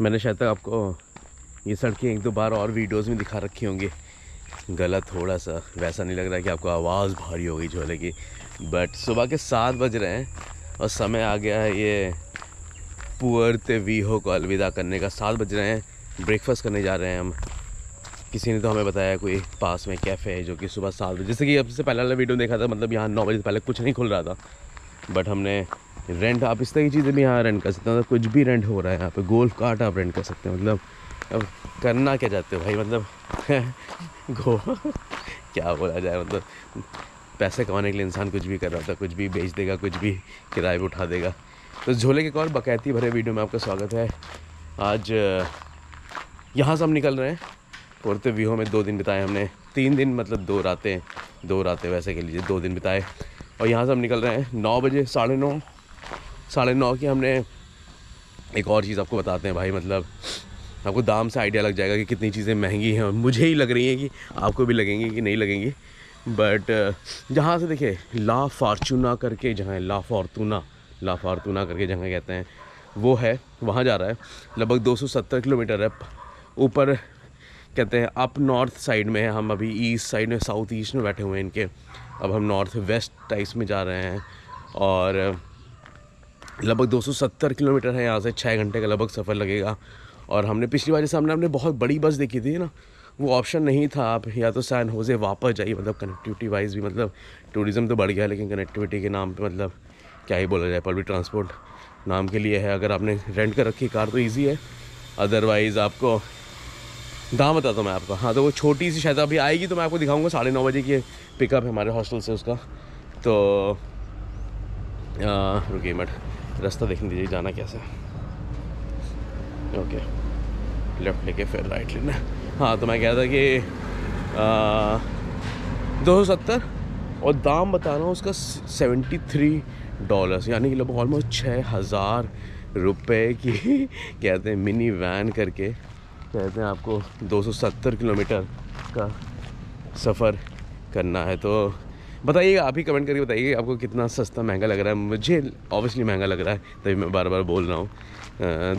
मैंने शायद तक आपको ये सड़कें एक दो बार और वीडियोस में दिखा रखी होंगी। गला थोड़ा सा वैसा नहीं लग रहा है कि आपको आवाज़ भारी हो गई झोले की, बट सुबह के 7 बज रहे हैं और समय आ गया है ये पुअर्तो विहो को अलविदा करने का। 7 बज रहे हैं, ब्रेकफास्ट करने जा रहे हैं हम। किसी ने तो हमें बताया कोई पास में कैफ़े है जो कि सुबह 7 बजे, जैसे कि अब से पहले वाला वीडियो देखा था, मतलब यहाँ 9 बजे से पहले कुछ नहीं खुल रहा था, बट हमने रेंट, आप इस तरह की चीज़ें भी यहाँ रेंट कर सकते हैं, मतलब कुछ भी रेंट हो रहा है यहाँ पे। गोल्फ कार्ट आप रेंट कर सकते हैं, मतलब अब करना क्या चाहते हो भाई, मतलब गो क्या बोला जाए, मतलब पैसे कमाने के लिए इंसान कुछ भी कर रहा था, कुछ भी बेच देगा, कुछ भी किराए पे उठा देगा। तो झोले के एक और बकैती भरे वीडियो में आपका स्वागत है। आज यहाँ से हम निकल रहे हैं। पुअर्तो विहो में 2 दिन बिताए हमने, 3 दिन मतलब 2 रातें वैसे कह लीजिए, 2 दिन बिताए। और यहाँ से हम निकल रहे हैं 9 बजे, 9:30 की। हमने एक और चीज़ आपको बताते हैं भाई, मतलब आपको दाम से आइडिया लग जाएगा कि कितनी चीज़ें महंगी हैं, और मुझे ही लग रही हैं कि आपको भी लगेंगी कि नहीं लगेंगी। बट जहाँ से देखिए ला फॉर्चूना करके जहाँ है, ला फॉर्तूना करके जगह कहते हैं, वो है, वहाँ जा रहा है। लगभग 270 किलोमीटर है। ऊपर कहते हैं अप नॉर्थ साइड में है, हम अभी ईस्ट साइड में, साउथ ईस्ट में बैठे हुए हैं इनके। अब हम नॉर्थ वेस्ट टाइप्स में जा रहे हैं और लगभग 270 किलोमीटर है यहाँ से। 6 घंटे का लगभग सफ़र लगेगा। और हमने पिछली बार जैसे हमने बहुत बड़ी बस देखी थी ना, वो ऑप्शन नहीं था, आप या तो सैन होजे वापस जाइए, मतलब कनेक्टिविटी वाइज भी, मतलब टूरिज़्म तो बढ़ गया, लेकिन कनेक्टिविटी के नाम पे मतलब क्या ही बोला जाए, पब्लिक ट्रांसपोर्ट नाम के लिए है। अगर आपने रेंट कर रखी कार तो ईजी है, अदरवाइज़ आपको दाम बताता हूँ मैं आपको। हाँ, तो वो छोटी सी शायद अभी आएगी तो मैं आपको दिखाऊंगा। 9:30 बजे की पिकअप है हमारे हॉस्टल से उसका। तो रुकिए मिनट, रास्ता देखने दीजिए जाना कैसे। ओके, लेफ़्ट लेके फिर राइट लेना। हाँ, तो मैं कह रहा था कि 270 और दाम बता रहा हूँ उसका $73, यानी कि लगभग ऑलमोस्ट 6,000 रुपये की कहते हैं मिनी वैन करके, कहते हैं आपको 270 किलोमीटर का सफ़र करना है। तो बताइएगा, आप ही कमेंट करके बताइए आपको कितना सस्ता महंगा लग रहा है। मुझे ऑब्वियसली महंगा लग रहा है, तभी मैं बार बार बोल रहा हूँ।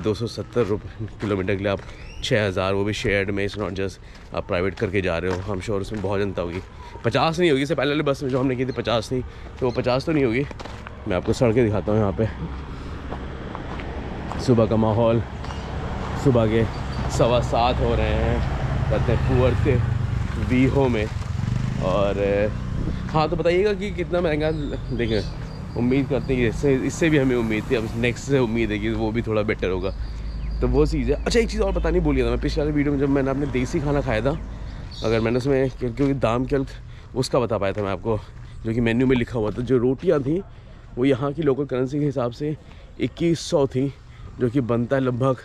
270 किलोमीटर के लिए आप 6,000, वो भी शेयर्ड में, इट्स नॉट जस्ट आप प्राइवेट करके जा रहे हो। हम श्योर उसमें बहुत जनता होगी, 50 नहीं होगी। इससे पहले वाली बस में जो हमने की थी 50 नहीं, तो वो 50 तो नहीं होगी। मैं आपको सड़कें दिखाता हूँ यहाँ पे। सुबह का माहौल, सुबह के 7:15 हो रहे हैं, कहते हैं पुअर्तो विहो में। और हाँ, तो बताइएगा कि कितना महंगा। देखें, उम्मीद करते हैं इससे भी हमें उम्मीद थी, अब नेक्स्ट से उम्मीद है कि वो भी थोड़ा बेटर होगा, तो वो चीज़ है। अच्छा, एक चीज़ और बतानी भूल गया था मैं पिछले वाले वीडियो में, जब मैंने अपने देसी खाना खाया था, अगर मैंने उसमें क्योंकि दाम केवल उसका बता पाया था मैं आपको, जो कि मेन्यू में लिखा हुआ था। जो रोटियाँ थी वो यहाँ की लोकल करेंसी के हिसाब से 2100 थी, जो कि बनता है लगभग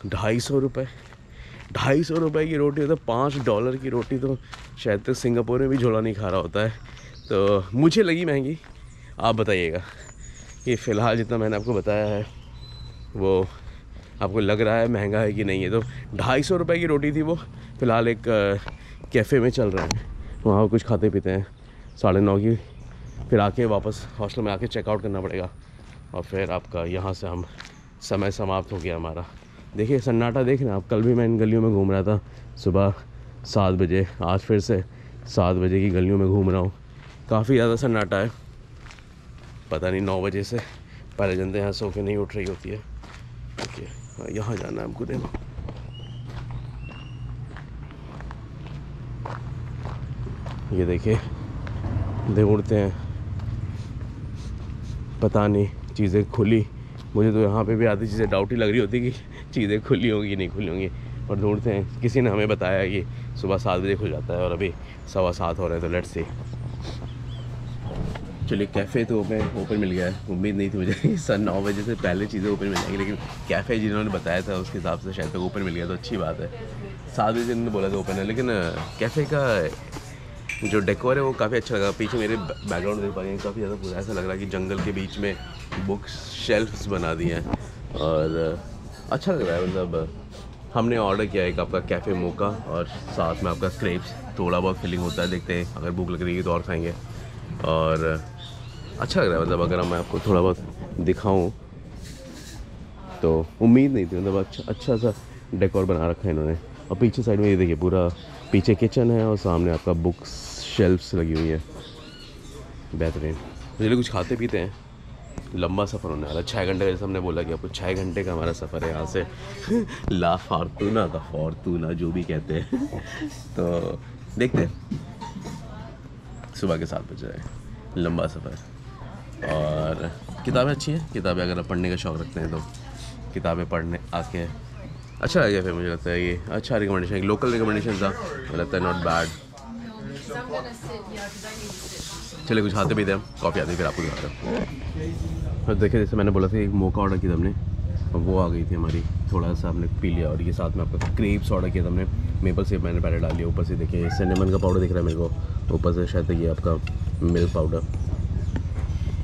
$250 की रोटी। तो $5 की रोटी तो शायद तक सिंगापुर में भी झोला नहीं खा रहा होता है। तो मुझे लगी महंगी, आप बताइएगा कि फ़िलहाल जितना मैंने आपको बताया है वो आपको लग रहा है महंगा है कि नहीं है। तो $250 की रोटी थी वो। फ़िलहाल एक कैफ़े में चल रहे हैं, वहाँ कुछ खाते पीते हैं। 9:30 की, फिर आके वापस हॉस्टल में आके चेकआउट करना पड़ेगा, और फिर आपका यहाँ से हम समय समाप्त हो गया हमारा। देखिए सन्नाटा देख रहे हैं आप। कल भी मैं इन गलियों में घूम रहा था सुबह 7 बजे, आज फिर से 7 बजे की गलियों में घूम रहा हूँ। काफ़ी ज़्यादा सन्नाटा है, पता नहीं 9 बजे से पहले जनता यहाँ सो के नहीं उठ रही होती है। ओके, यहाँ जाना है हमको। देखो ये देखिए दौड़ते हैं, पता नहीं चीज़ें खुली। मुझे तो यहाँ पे भी आधी चीज़ें डाउट ही लग रही होती कि चीज़ें खुली होंगी नहीं खुली होंगी, और ढूंढते हैं। किसी ने हमें बताया कि सुबह 7 बजे खुल जाता है, और अभी 7:15 हो रहे हैं, तो लेट्स सी। चलिए, कैफ़े तो ओपन मिल गया है। उम्मीद नहीं थी मुझे 9 बजे से पहले चीज़ें ओपन मिल जाएंगी, लेकिन कैफ़े जिन्होंने बताया था उसके हिसाब से शायद तक ओपन मिल गया, तो अच्छी बात है। 7 बजे इन्होंने बोला था ओपन है, लेकिन कैफ़े का जो डेकोर है वो काफ़ी अच्छा लगा। पीछे मेरे बैकग्राउंड देख पा रहे हैं, काफ़ी ज़्यादा पूरा ऐसा लग रहा है कि जंगल के बीच में बुक शेल्फ्स बना दिए हैं, और अच्छा लग रहा है। मतलब हमने ऑर्डर किया एक आपका कैफ़े मोका, और साथ में आपका क्रेप्स। थोड़ा बहुत फीलिंग होता है, देखते हैं अगर भूख लग रही है तो और खाएँगे। और अच्छा लग रहा है, मतलब अगर मैं आपको थोड़ा बहुत दिखाऊं तो उम्मीद नहीं थी, मतलब अच्छा सा डेकोर बना रखा है इन्होंने। और पीछे साइड में ये देखिए पूरा पीछे किचन है और सामने आपका बुक्स शेल्फ्स लगी हुई है, बेहतरीन। चलिए कुछ खाते पीते हैं, लंबा सफ़र होने वाला 6 घंटे का, जैसे हमने बोला कि आपको 6 घंटे का हमारा सफ़र है यहाँ से ला फॉर्तूना का फॉर्तूना जो भी कहते हैं तो देखते हैं, सुबह के 7 बज रहे हैं, लंबा सफ़र। और किताबें अच्छी हैं, किताबें अगर आप पढ़ने का शौक़ रखते हैं तो किताबें पढ़ने आके अच्छा लगे। फिर मुझे लगता है ये अच्छा रिकमेंडेशन, एक लोकल रिकमेंडेशन था, मुझे लगता है नॉट बैड। चलिए कुछ खाते पीते हैं, कॉफ़ी आती है फिर आपको दिखाता हूँ। और देखिए जैसे मैंने बोला था एक मोका ऑर्डर किया था हमने, और वो आ गई थी हमारी, थोड़ा सा हमने पी लिया। और ये साथ में आपका क्रेप्स ऑर्डर किया था हमने, मेपल सिरप मैंने पहले डाल लिया, ऊपर से देखिए सिनेमन का पाउडर दिख रहा है मेरे को, ऊपर से शायद ये आपका मिल्क पाउडर।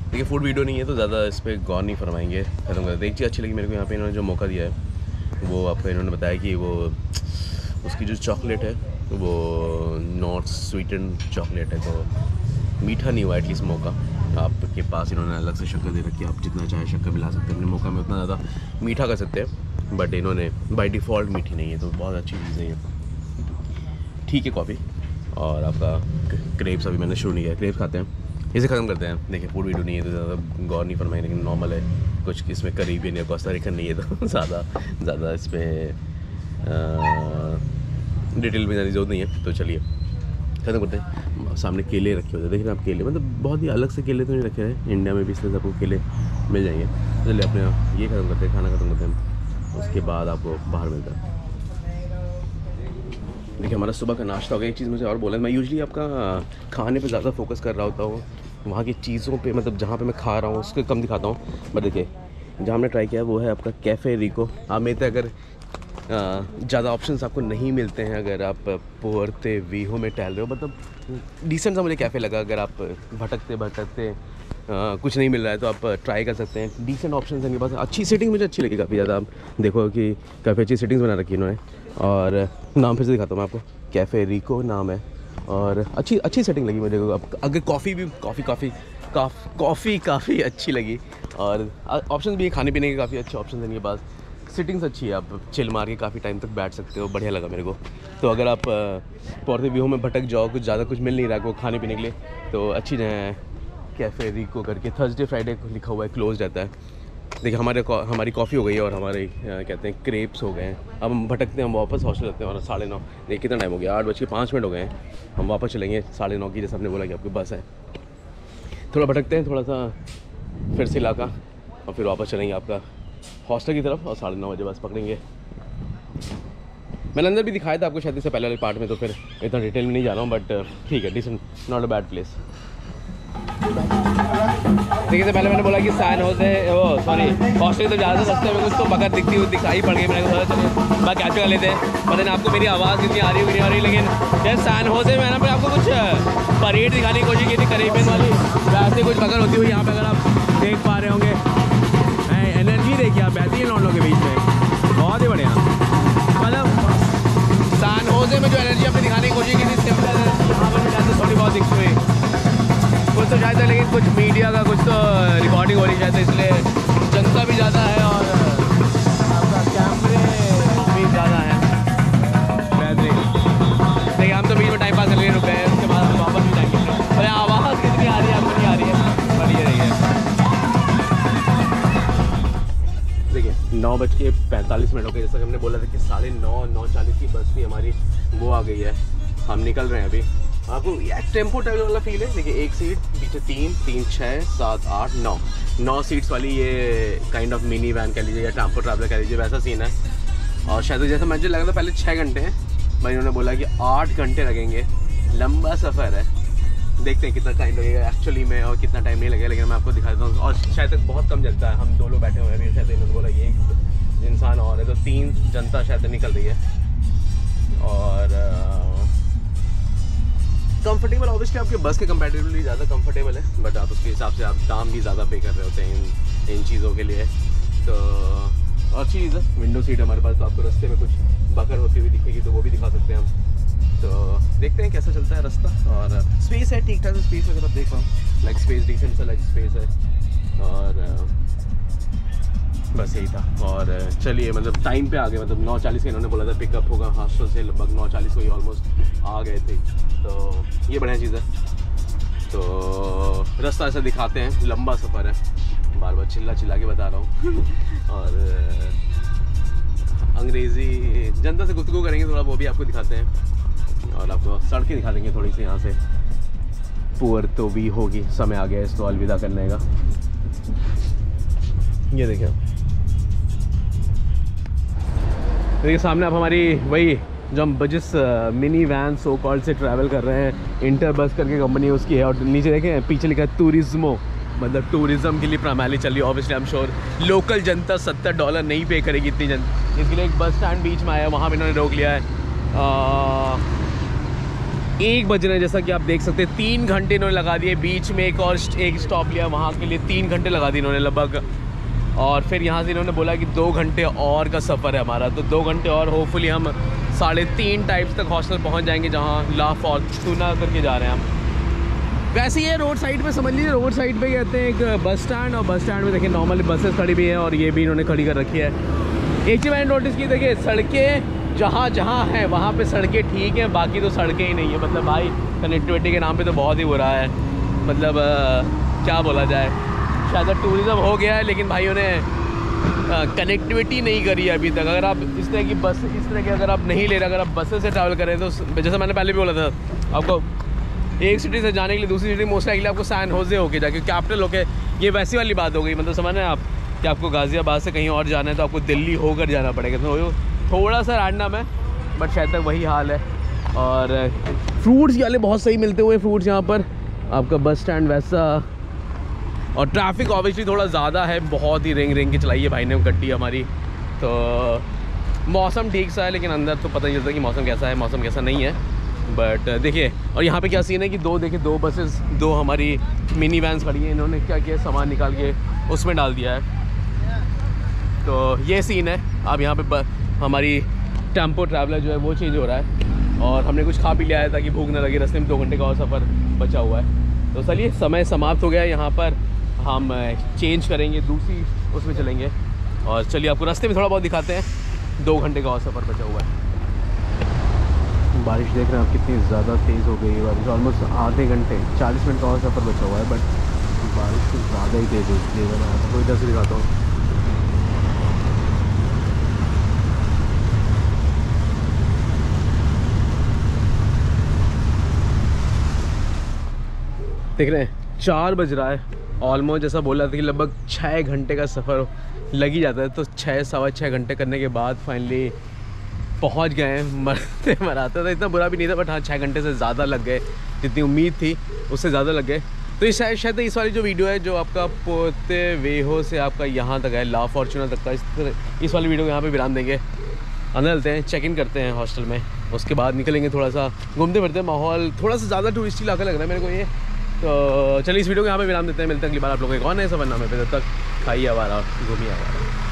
देखिए फूड वीडियो नहीं है तो ज़्यादा इस पर गौर नहीं फरमाएंगे, खत्म कर देते। एक चीज़ अच्छी लगी मेरे को यहाँ पे, इन्होंने जो मौका दिया है वो आपको इन्होंने बताया कि वो उसकी जो चॉकलेट है वो नॉट स्वीटेंड चॉकलेट है, तो मीठा नहीं हुआ एटलीस्ट मौका। आपके पास इन्होंने अलग से शक्कर दे रखी है, आप जितना चाहे शक्कर मिला सकते हैं अपने मौका में, उतना ज़्यादा मीठा कर सकते हैं, बट इन्होंने बाय डिफ़ॉल्ट मीठी नहीं है, तो बहुत अच्छी चीज़ है ये। ठीक है कॉफ़ी, और आपका क्रेप्स अभी मैंने शुरू नहीं किया, क्रेप्स खाते हैं, इसे ख़त्म करते हैं। देखिए फूड वीडियो नहीं है तो ज़्यादा गौर नहीं फरमाएं, लेकिन नॉर्मल है, कुछ इसमें करीबियन या कोस्टा रिकन नहीं है तो ज़्यादा इस पर डिटेल में जाने की जरूरत नहीं है। तो चलिए ख़त्म करते हैं। सामने केले रखे होते हैं, देख रहे हैं आप केले, मतलब बहुत ही अलग से केले तो नहीं रखे हैं, इंडिया में भी इसलिए आपको केले मिल जाएंगे। चलिए अपने ये ख़त्म करते हैं, खाना ख़त्म करते हैं, उसके बाद आपको बाहर मिलता है। देखिए हमारा सुबह का नाश्ता हो गया। एक चीज़ मुझे और बोला, मैं यूजुअली आपका खाने पे ज़्यादा फोकस कर रहा होता हूँ, वहाँ की चीज़ों पे, मतलब जहाँ पे मैं खा रहा हूँ उसको कम दिखाता हूँ। बट देखिए जहाँ हमने ट्राई किया वो है आपका कैफ़े रिको। आप में तो अगर ज़्यादा ऑप्शंस आपको नहीं मिलते हैं, अगर आप पुअर्ते वीहो में टहल रहे हो, मतलब डिसेंट सा मुझे कैफ़े लगा। अगर आप भटकते कुछ नहीं मिल रहा है तो आप ट्राई कर सकते हैं, डिसेंट ऑप्शन है इनके पास। अच्छी सीटिंग मुझे अच्छी लगी काफ़ी ज़्यादा, आप देखो कि काफ़ी अच्छी सीटिंग्स बना रखी इन्होंने। और नाम फिर से दिखाता हूँ मैं आपको, कैफ़े रिको नाम है, और अच्छी सेटिंग लगी मुझे। अगर कॉफ़ी काफ़ी अच्छी लगी, और ऑप्शन भी है खाने पीने के, काफ़ी अच्छे ऑप्शन हैं इनके पास। सिटिंग्स अच्छी है, आप चिल मार के काफ़ी टाइम तक बैठ सकते हो, बढ़िया लगा मेरे को। तो अगर आप पुअर्ते वीहो में भटक जाओ, कुछ ज़्यादा कुछ मिल नहीं रहा आपको खाने पीने के लिए, तो अच्छी जगह है कैफ़े रिको करके। थर्सडे फ्राइडे लिखा हुआ है, क्लोज रहता है। देखिए हमारी कॉफ़ी हो गई है, और हमारे कहते हैं क्रेप्स हो गए हैं। अब हम भटकते हैं, हम वापस हॉस्टल जाते हैं, और 9:30 देखिए कितना टाइम हो गया, 8:05 हो गए हैं। हम वापस चलेंगे 9:30 की, जैसे हमने बोला कि आपकी बस है। थोड़ा भटकते हैं, थोड़ा सा फिर से इलाका, और फिर वापस चलेंगे आपका हॉस्टल की तरफ, और 9:30 बजे बस पकड़ेंगे। मैंने अंदर भी दिखाया था आपको शायद इससे पहले वाले पार्ट में, तो फिर इतना डिटेल में नहीं जा रहा हूँ, बट ठीक है, decent, not a bad place. देखिए तो पहले मैंने बोला कि सैन होजे हॉस्टल तो ज़्यादा सस्ते में कुछ तो बकर दिखाई पड़ गई, मैंने सोचा चलिए बाकी कैप्चर कर लेते हैं। पता नहीं आपको मेरी आवाज़ कितनी आ रही है, नहीं आ रही, लेकिन जैसे सैन होजे में ना मैं आपको कुछ परेड दिखाने की कोशिश की थी, करीबन वाली वैसे कुछ बकर होती हुई यहाँ पे अगर आप देख पा रहे होंगे। एनर्जी देखिए आप, बहती है लौंडों के बीच में, बहुत ही बढ़िया। मतलब सैन होजे में जो एनर्जी आपने दिखाने की कोशिश की थी, सिमिलर यहाँ पर भी जाते थोड़ी बहुत दिखती हुई कुछ तो शायद है, लेकिन कुछ मीडिया का कुछ तो रिकॉर्डिंग हो रही है, इसलिए जनता भी ज़्यादा है और आपका कैमरे भी ज़्यादा है। बेहतरीन। देखिए हम तो बीच में टाइम पास करके रुके हैं, उसके बाद हम वापस भी जाएंगे। अरे आवाज़ कितनी आ रही है, आपको नहीं आ रही है, बढ़िया रही है। देखिए 9:45 हो गए, जैसा कि हमने बोला था कि 9:40 की बस भी हमारी वो आ गई है, हम निकल रहे हैं अभी। आपको टेम्पो ट्रैवल वाला फील है। देखिए एक सीट पीछे 3, 6, 7, 8, 9 सीट्स वाली ये काइंड ऑफ मिनी वैन कह लीजिए या टेम्पो ट्रैवलर कह लीजिए, वैसा सीन है। और शायद जैसा मुझे लगा था पहले 6 घंटे हैं, भाई इन्होंने बोला कि 8 घंटे लगेंगे। लंबा सफ़र है, देखते हैं कितना टाइम लगेगा एक्चुअली में और कितना टाइम नहीं लगेगा, लेकिन मैं आपको दिखा देता हूँ। और शायद तक बहुत कम जनता है, हम 2 लोग बैठे हुए हैं, शायद इन्होंने बोला ये एक इंसान और है, तो 3 जनता शायद निकल रही है। और कंफर्टेबल ऑब्वियसली आपके बस के कंपैरेटिवली ज़्यादा कंफर्टेबल है, बट आप उसके हिसाब से आप दाम भी ज़्यादा पे कर रहे होते हैं इन चीज़ों के लिए। तो और चीज़ है विंडो सीट हमारे पास, तो आपको रास्ते में कुछ बकर होती हुई दिखेगी तो वो भी दिखा सकते हैं हम। तो देखते हैं कैसा चलता है रास्ता। और स्पेस है ठीक ठाक स्पेस, अगर आप देख पाओ, लाइक स्पेस डिसेंट सा लाइक स्पेस है। और बस यही था। और चलिए मतलब टाइम पे आ गए, मतलब 9:40 का इन्होंने बोला था पिकअप होगा हॉस्टल से, लगभग 9:40 को ही ऑलमोस्ट आ गए थे। तो ये बढ़िया चीज़ है। तो रास्ता ऐसा दिखाते हैं, लंबा सफ़र है, बार बार चिल्ला के बता रहा हूँ। और अंग्रेज़ी जनता से गुफ्तगू करेंगे थोड़ा, वो भी आपको दिखाते हैं। और आपको सड़कें दिखा देंगे थोड़ी सी यहाँ से। पुअर तो भी होगी, समय आ गया इसको अलविदा करने का। ये देखिए सामने आप हमारी वही जो हम जिस मिनी वैन सो कॉल्ड से ट्रैवल कर रहे हैं, इंटर बस करके कंपनी उसकी है। और नीचे देखें पीछे लिखा है टूरिज्मो, मतलब टूरिज़्म के लिए प्रणाली चल रही है। Obviously I am sure local जनता $70 नहीं पे करेगी इतनी जनता। इसके लिए एक बस स्टैंड बीच में आया, वहाँ पर इन्होंने रोक लिया है। 1 बज रहे हैं, जैसा कि आप देख सकते हैं। 3 घंटे इन्होंने लगा दिए। बीच में एक स्टॉप लिया, वहाँ के लिए 3 घंटे लगा दिए इन्होंने लगभग। और फिर यहाँ से इन्होंने बोला कि 2 घंटे और का सफ़र है हमारा, तो 2 घंटे और होपफुली हम 3:30 टाइप्स तक हॉस्टल पहुँच जाएंगे, जहाँ ला फॉर्चूना करके जा रहे हैं हम। वैसे ये रोड साइड पे समझ लीजिए, रोड साइड पे कहते हैं एक बस स्टैंड, और बस स्टैंड में देखिए नॉर्मली बसेस खड़ी भी हैं, और ये भी इन्होंने खड़ी कर रखी है। एक चीज़ मैंने नोटिस की, देखिए सड़कें जहाँ जहाँ हैं वहाँ पे सड़कें ठीक हैं, बाकी तो सड़कें ही नहीं है। मतलब भाई कनेक्टिविटी के नाम पे तो बहुत ही बुरा है। मतलब क्या बोला जाए, शायद टूरिज़्म हो गया है, लेकिन भाइयों ने कनेक्टिविटी नहीं करी है अभी तक। अगर आप इस तरह की अगर आप नहीं ले रहे, अगर आप बसेस से ट्रैवल करें, तो जैसे मैंने पहले भी बोला था, आपको एक सिटी से जाने के लिए दूसरी सिटी मोस्ट लाइकली आपको सैन होजे होके जाके कैपिटल होके, ये वैसी वाली बात हो गई। मतलब समझ रहे हैं आप कि आपको गाज़ियाबाद से कहीं और जाना है तो आपको दिल्ली होकर जाना पड़ेगा। तो थोड़ा सा रैंडम है, बट शायद तक वही हाल है। और फ्रूट्स वाले बहुत सही मिलते हुए फ्रूट्स यहाँ पर, आपका बस स्टैंड वैसा। और ट्रैफिक ऑब्वियसली थोड़ा ज़्यादा है, बहुत ही रेंग के चलाई है भाई ने गड्डी हमारी। तो मौसम ठीक सा है, लेकिन अंदर तो पता नहीं चलता कि मौसम कैसा है, मौसम कैसा नहीं है। बट देखिए, और यहाँ पे क्या सीन है कि दो बसेस, 2 हमारी मिनी वैन्स खड़ी हैं। इन्होंने क्या किया, सामान निकाल के उसमें डाल दिया है। तो ये सीन है। अब यहाँ पे हमारी टेम्पो ट्रैवलर जो है वो चेंज हो रहा है, और हमने कुछ खा पी लिया है ताकि भूख ना लगे। रास्ते में 2 घंटे का और सफ़र बचा हुआ है। तो चलिए, समय समाप्त हो गया है। यहाँ पर हम चेंज करेंगे, दूसरी उसमें चलेंगे। और चलिए आपको रास्ते में थोड़ा बहुत दिखाते हैं। 2 घंटे का और सफ़र बचा हुआ है। बारिश देख रहे हैं आप कितनी ज़्यादा तेज़ हो गई है बारिश। ऑलमोस्ट आधे घंटे 40 मिनट का और सफ़र बचा हुआ है, बट बारिश कुछ ज़्यादा ही तेज़ होती है। मैं आपको इधर से दिखाता हूँ। देख रहे हैं 4 बज रहा है ऑलमोस्ट। जैसा बोला था कि लगभग 6 घंटे का सफ़र लग ही जाता है। तो 6-6.25 घंटे करने के बाद फाइनली पहुंच गए हैं। मरते मराते तो इतना बुरा भी नहीं था, बट हाँ 6 घंटे से ज़्यादा लग गए, जितनी उम्मीद थी उससे ज़्यादा लग गए। तो ये शायद इस वाली जो वीडियो है, जो आपका पोते वेहो से आपका यहाँ तक है, ला फॉर्चूना तक का, इस वाली वीडियो को यहाँ पे विराम देंगे। अंदर चलते हैं, चेक इन करते हैं हॉस्टल में, उसके बाद निकलेंगे थोड़ा सा घूमते फिरते। माहौल थोड़ा सा ज़्यादा टूरिस्टी इलाका लग रहा है मेरे को ये। तो चलिए इस वीडियो को यहाँ पे विराम देते हैं। मिलते हैं अगली बार आप लोगों को एक और नए सफरनामे पे। तब तक खाइए आवारा, घूमिए आवारा।